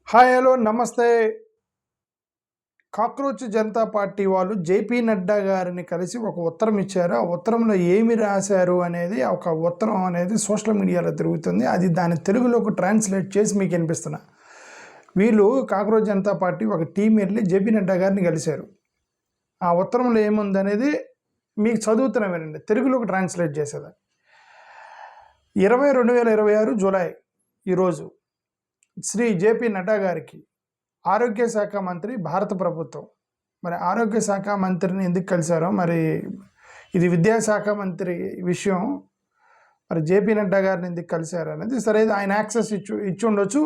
Hi hello నమస్తే. Cockroach Janata party వాళ్ళు JP Nadda గారిని కలిసి ఒక ఉత్తరం ఇచ్చారు. ఆ ఉత్తరంలో ఏమి రాశారు అనేది ఒక ఉత్తరం అనేది సోషల్ మీడియాలో తిరుగుతుంది. అది దాని తెలుగులోకి ట్రాన్స్లేట్ చేసి మీకు వినిపిస్తున్నా. వీళ్ళు కాక్రోచ్ జనతా పార్టీ ఒక టీం వెళ్ళి జేపీ నడ్డా గారిని కలిశారు. ఆ ఉత్తరంలో ఏముందనేది మీకు చదువుతున్నా వినండి, తెలుగులోకి ట్రాన్స్లేట్ చేసేది. 2026 జూలై ఈరోజు శ్రీ జేపీ నడ్డా గారికి ఆరోగ్య శాఖ మంత్రి భారత ప్రభుత్వం. మరి ఆరోగ్య శాఖ మంత్రిని ఎందుకు కలిశారో, మరి ఇది విద్యాశాఖ మంత్రి విషయం, మరి జేపీ నడ్డా గారిని ఎందుకు కలిశారు అనేది సరే, ఆయన యాక్సెస్ ఇచ్చి ఉండొచ్చు.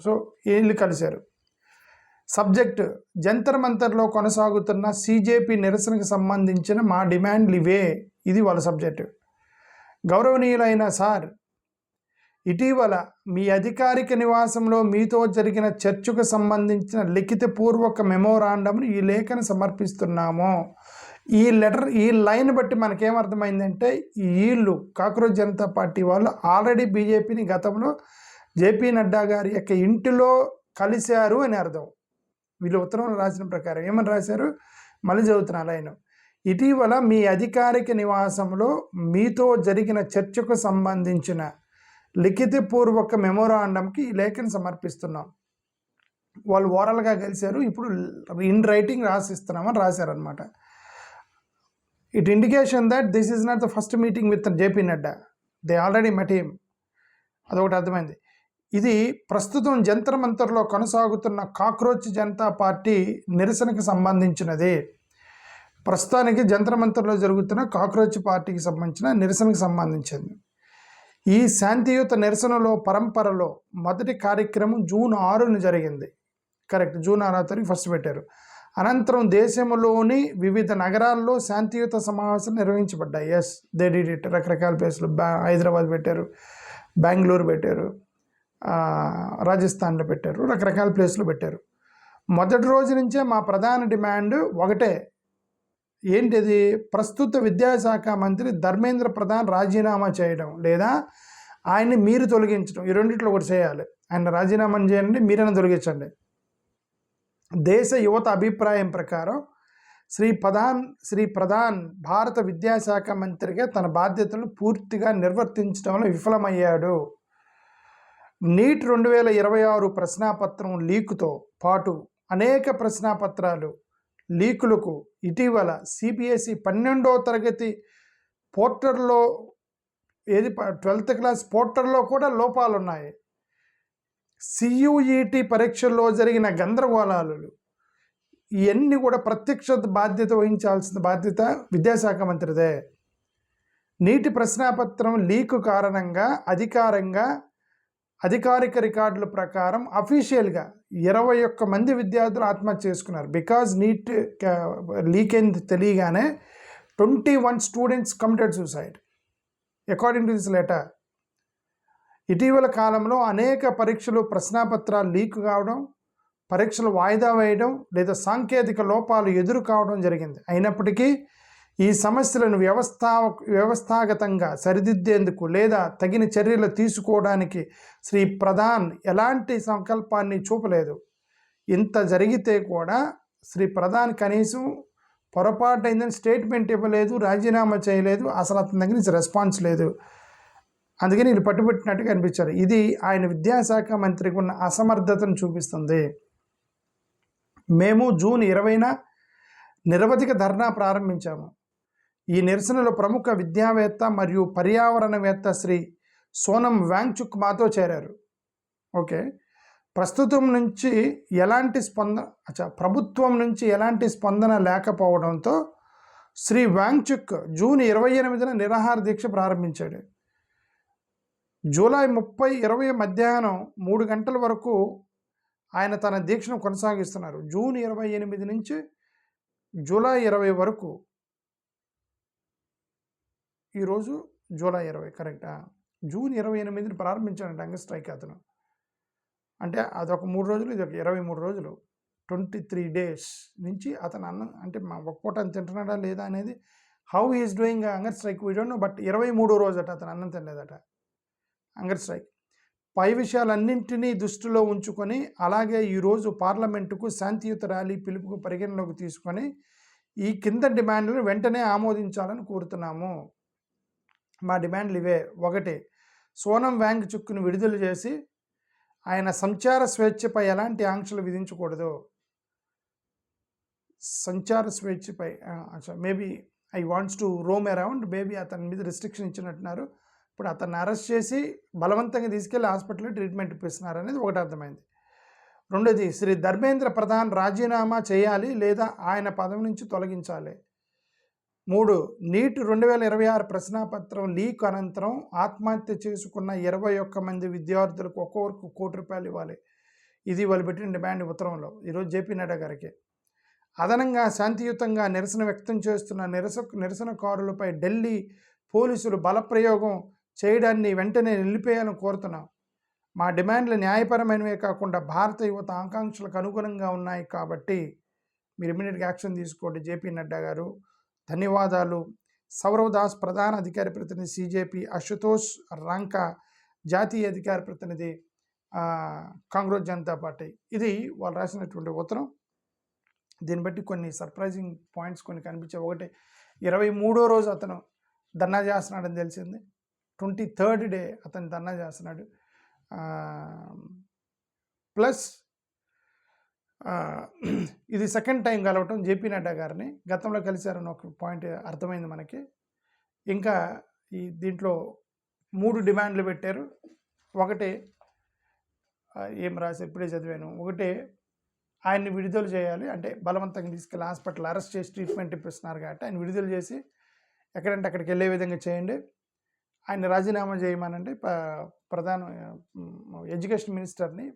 సో వీళ్ళు కలిశారు. సబ్జెక్ట్: జంతర్ మంతర్లో కొనసాగుతున్న సీజేపీ నిరసనకు సంబంధించిన మా డిమాండ్లు ఇవే. ఇది వాళ్ళ సబ్జెక్టు. గౌరవనీయులైన సార్, ఇటీవల మీ అధికారిక నివాసంలో మీతో జరిగిన చర్చకు సంబంధించిన లిఖితపూర్వక మెమోరాండంను ఈ లేఖను సమర్పిస్తున్నాము. ఈ లైన్ బట్టి మనకేమర్థమైందంటే, వీళ్ళు కాక్రోచ్ జనతా పార్టీ వాళ్ళు ఆల్రెడీ బీజేపీని గతంలో జేపీ నడ్డా గారి యొక్క ఇంటిలో కలిశారు అని అర్థం. వీళ్ళు ఉత్తరంలో రాసిన ప్రకారం ఏమని రాశారు, మళ్ళీ చదువుతున్న లైన్: ఇటీవల మీ అధికారిక నివాసంలో మీతో జరిగిన చర్చకు సంబంధించిన లిఖితపూర్వక మెమోరాండంకి ఈ లేఖను సమర్పిస్తున్నాం. వాళ్ళు ఓరల్గా కలిశారు, ఇప్పుడు ఇన్ రైటింగ్ రాసిస్తున్నామని రాశారనమాట. It indication that this is not the first meeting with JP Nadda, they already met him. అదొకటి అర్థమైంది. ఇది ప్రస్తుతం జంతర్ మంతర్లో కొనసాగుతున్న కాక్రోచ్ జనతా పార్టీ నిరసనకు సంబంధించినది. ప్రస్తుతానికి జంతర్ మంతర్లో జరుగుతున్న కాక్రోచ్ పార్టీకి సంబంధించిన నిరసనకు సంబంధించింది. ఈ శాంతియుత నిరసనలో పరంపరలో మొదటి కార్యక్రమం జూన్ 6న జరిగింది. కరెక్ట్, జూన్ 6వ తారీఖు ఫస్ట్ పెట్టారు. అనంతరం దేశంలోని వివిధ నగరాల్లో శాంతియుత సమావేశాలు నిర్వహించబడ్డాయి. Yes, they did it. రకరకాల ప్లేసులు, హైదరాబాద్ పెట్టారు, బెంగళూరు పెట్టారు, రాజస్థాన్లో పెట్టారు, రకరకాల ప్లేసులు పెట్టారు. మొదటి రోజు నుంచే మా ప్రధాన డిమాండ్ ఒకటే. ఏంటిది? ప్రస్తుత విద్యాశాఖ మంత్రి ధర్మేంద్ర ప్రధాన్ రాజీనామా చేయడం, లేదా ఆయన్ని మీరు తొలగించడం. ఈ రెండిట్లో ఒకటి చేయాలి. ఆయన రాజీనామా చేయండి, మీరైనా తొలగించండి. దేశ యువత అభిప్రాయం ప్రకారం శ్రీ ప్రధాన్ భారత విద్యాశాఖ మంత్రిగా తన బాధ్యతలను పూర్తిగా నిర్వర్తించడంలో విఫలమయ్యాడు. నీట్ 2026 ప్రశ్నాపత్రం లీకుతో పాటు అనేక ప్రశ్నాపత్రాలు లీకులకు ఇటీవల సిబిఎస్ఈ 12వ తరగతి పోర్టల్లో 12th క్లాస్ పోర్టల్లో కూడా లోపాలు ఉన్నాయి. సియుఈటి పరీక్షల్లో జరిగిన గందరగోళాలు, ఇవన్నీ కూడా ప్రత్యక్ష బాధ్యత వహించాల్సిన బాధ్యత విద్యాశాఖ మంత్రిదే. నీటి ప్రశ్నాపత్రం లీకు కారణంగా అధికారిక రికార్డుల ప్రకారం అఫీషియల్గా 21 మంది విద్యార్థులు ఆత్మహత్య చేసుకున్నారు. బికాజ్ నీట్ లీక్ అయింది తెలియగానే 21 students committed suicide according to this letter. ఇటీవల కాలంలో అనేక పరీక్షలు ప్రశ్నాపత్రాలు లీక్ కావడం, పరీక్షలు వాయిదా వేయడం లేదా సాంకేతిక లోపాలు ఎదురు కావడం జరిగింది. అయినప్పటికీ ఈ సమస్యలను వ్యవస్థాగతంగా సరిదిద్దేందుకు లేదా తగిన చర్యలు తీసుకోవడానికి శ్రీ ప్రధాన్ ఎలాంటి సంకల్పాన్ని చూపలేదు. ఇంత జరిగితే కూడా శ్రీ ప్రధాన్ కనీసం పొరపాటైందని స్టేట్మెంట్ ఇవ్వలేదు, రాజీనామా చేయలేదు, అసలు అతని దగ్గర నుంచి రెస్పాన్స్ లేదు. అందుకని వీళ్ళు పట్టుబట్టినట్టుగా అనిపించారు. ఇది ఆయన విద్యాశాఖ మంత్రికి ఉన్న అసమర్థతను చూపిస్తుంది. మేము జూన్ 20న నిరవధిక ధర్నా ప్రారంభించాము. ఈ నిరసనలో ప్రముఖ విద్యావేత్త మరియు పర్యావరణవేత్త శ్రీ సోనం వాంగ్చుక్ మాతో చేరారు. ఓకే, ప్రభుత్వం నుంచి ఎలాంటి స్పందన లేకపోవడంతో శ్రీ వాంగ్చుక్ జూన్ 28న నిరాహార దీక్ష ప్రారంభించాడు. జూలై 30, 20 మధ్యాహ్నం 3 గంటల వరకు ఆయన తన దీక్షను కొనసాగిస్తున్నారు. జూన్ 28 నుంచి జూలై 20 వరకు. ఈరోజు జూలై 20, కరెక్టా? జూన్ 28ని ప్రారంభించాడంటే హంగర్ స్ట్రైక్ అతను. అంటే అదొక 3 రోజులు, ఇది ఒక 23 రోజులు, 23 days నుంచి అతను అన్నం అంటే ఒక పూట తింటున్నాడా లేదా అనేది, how is doing hunger strike we don't know. But 23వ రోజు అతను అన్నం తినలేదట, హంగర్ స్ట్రైక్. పై విషయాలన్నింటినీ దృష్టిలో ఉంచుకొని అలాగే ఈరోజు పార్లమెంటుకు శాంతియుత ర్యాలీ పిలుపుకు పరిగణలోకి తీసుకొని ఈ కింద డిమాండ్లను వెంటనే ఆమోదించాలని కోరుతున్నాము. మా డిమాండ్లు ఇవే. 1, సోనం వాంగ్చుక్ను విడుదల చేసి ఆయన సంచార స్వేచ్ఛపై ఎలాంటి ఆంక్షలు విధించకూడదు. సంచార స్వేచ్ఛపై maybe I wants to roam around, maybe అతని మీద రిస్ట్రిక్షన్ ఇచ్చినట్టున్నారు. ఇప్పుడు అతన్ని అరెస్ట్ చేసి బలవంతంగా తీసుకెళ్లి హాస్పిటల్లో ట్రీట్మెంట్ ఇప్పిస్తున్నారు అనేది ఒకటి అర్థమైంది. 2, శ్రీ ధర్మేంద్ర ప్రధాన్ రాజీనామా చేయాలి లేదా ఆయన పదవి నుంచి తొలగించాలి. 3, నీట్ 2026 ప్రశ్నాపత్రం లీక్ అనంతరం ఆత్మహత్య చేసుకున్న 21 మంది విద్యార్థులకు ఒక్కొక్కరికి ₹1,00,00,000 ఇవ్వాలి. ఇది వాళ్ళు పెట్టిన డిమాండ్ ఉత్తరంలో ఈరోజు జేపీ నడ్డా గారికి. అదనంగా శాంతియుతంగా నిరసన వ్యక్తం చేస్తున్న నిరసనకారులపై ఢిల్లీ పోలీసులు బలప్రయోగం చేయడాన్ని వెంటనే నిలిపేయాలని కోరుతున్నాం. మా డిమాండ్లు న్యాయపరమైనవే కాకుండా భారత యువత ఆకాంక్షలకు అనుగుణంగా ఉన్నాయి కాబట్టి మీరు ఇమీడియట్గా యాక్షన్ తీసుకోండి జేపీ నడ్డా గారు. ధన్యవాదాలు. సౌరవ్ దాస్ ప్రధాన అధికార ప్రతినిధి సిజేపీ, అశుతోష్ రాంకా జాతీయ అధికార ప్రతినిధి కాంగ్రెస్ జనతా పార్టీ. ఇది వాళ్ళు రాసినటువంటి ఉత్తరం. దీన్ని బట్టి కొన్ని సర్ప్రైజింగ్ పాయింట్స్ కొన్ని కనిపించాయి. 1, 23వ రోజు అతను ధర్నా చేస్తున్నాడని తెలిసింది. 23rd డే అతను ధర్నా చేస్తున్నాడు. ప్లస్ ఇది సెకండ్ టైం కలవటం జేపీ నడ్డా గారిని. గతంలో కలిశారని ఒక పాయింట్ అర్థమైంది మనకి. ఇంకా ఈ దీంట్లో 3 డిమాండ్లు పెట్టారు. 1 ఏం రాసి ఇప్పుడే చదివాను. 1, ఆయన్ని విడుదల చేయాలి, అంటే బలవంతంగా తీసుకెళ్ళి హాస్పిటల్ అరెస్ట్ చేసి ట్రీట్మెంట్ ఇప్పిస్తున్నారు కాబట్టి ఆయన విడుదల చేసి ఎక్కడంటే అక్కడికి వెళ్ళే విధంగా చేయండి. ఆయన రాజీనామా చేయమనండి. ప్రధాన ఎడ్యుకేషన్ మినిస్టర్ని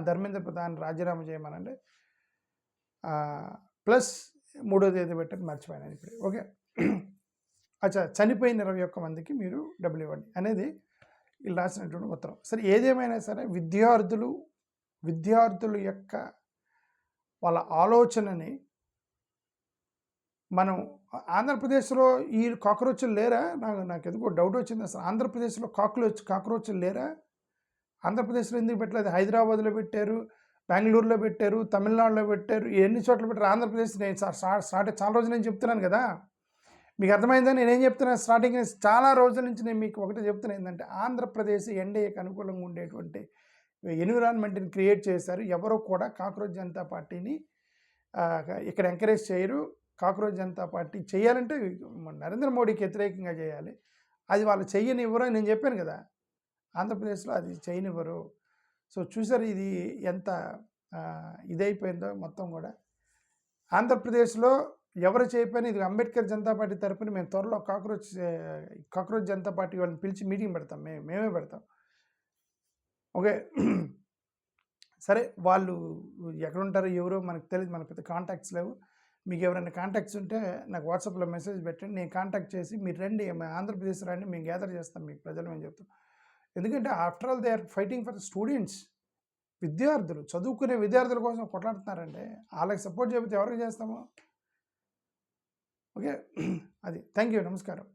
ధర్మేంద్ర ప్రధాన్ రాజీనామా చేయమనండి. ప్లస్ 3వ తేదీ పెట్టని మర్చిపోయాను ఇప్పుడు. ఓకే, అచ్చా, చనిపోయిన 21 మందికి మీరు డబ్బులు ఇవ్వండి అనేది వీళ్ళు రాసినటువంటి ఉత్తరం. సరే, ఏదేమైనా సరే విద్యార్థుల యొక్క వాళ్ళ ఆలోచనని మనం ఆంధ్రప్రదేశ్లో ఈ కాక్రోచ్లు లేరా? నాకు ఎందుకో డౌట్ వచ్చింది. అసలు ఆంధ్రప్రదేశ్లో కాక్రోచ్లు లేరా? ఆంధ్రప్రదేశ్లో ఎందుకు పెట్టలేదు? హైదరాబాద్లో పెట్టారు, బెంగళూరులో పెట్టారు, తమిళనాడులో పెట్టారు, ఎన్ని చోట్ల పెట్టారు. ఆంధ్రప్రదేశ్ నేను స్టార్ట్ చాలా రోజుల నుంచి చెప్తున్నాను కదా, మీకు అర్థమైందా నేనేం చెప్తున్నాను? స్టార్టింగ్ చాలా రోజుల నుంచి నేను మీకు ఒకటి చెప్తున్నాను ఏంటంటే, ఆంధ్రప్రదేశ్ ఎన్డీఏకి అనుకూలంగా ఉండేటువంటి ఎన్విరాన్మెంట్ని క్రియేట్ చేశారు. ఎవరో కూడా కాక్రోచ్ జనతా పార్టీని ఇక్కడ ఎంకరేజ్ చేయరు. కాక్రోచ్ జనతా పార్టీ చేయాలంటే నరేంద్ర మోడీకి వ్యతిరేకంగా చేయాలి. అది వాళ్ళు చెయ్యనివ్వరు అని నేను చెప్పాను కదా, ఆంధ్రప్రదేశ్లో అది చేయనివ్వరు. సో చూసారు ఇది ఎంత ఇదైపోయిందో మొత్తం కూడా. ఆంధ్రప్రదేశ్లో ఎవరు చేయకపోయినా ఇది అంబేద్కర్ జనతా పార్టీ తరపున మేము త్వరలో కాక్రోచ్ జనతా పార్టీ వాళ్ళని పిలిచి మీటింగ్ పెడతాం, మేమే పెడతాం. ఓకే, సరే, వాళ్ళు ఎక్కడుంటారో ఎవరో మనకు తెలియదు, మనకు పెద్ద కాంటాక్ట్స్ లేవు. మీకు ఎవరైనా కాంటాక్ట్స్ ఉంటే నాకు వాట్సాప్లో మెసేజ్ పెట్టండి, నేను కాంటాక్ట్ చేసి మీరు రండి, ఆంధ్రప్రదేశ్ రండి, మేము గ్యాదర్ చేస్తాం మీకు ప్రజలు మేము చెప్తాం. ఎందుకంటే after all they are fighting for students. విద్యార్థులు, చదువుకునే విద్యార్థుల కోసం కొట్లాడుతున్నారంటే వాళ్ళకి సపోర్ట్ చేయకపోతే ఎవరికి చేస్తాము? ఓకే, అది. థ్యాంక్ యూ, నమస్కారం.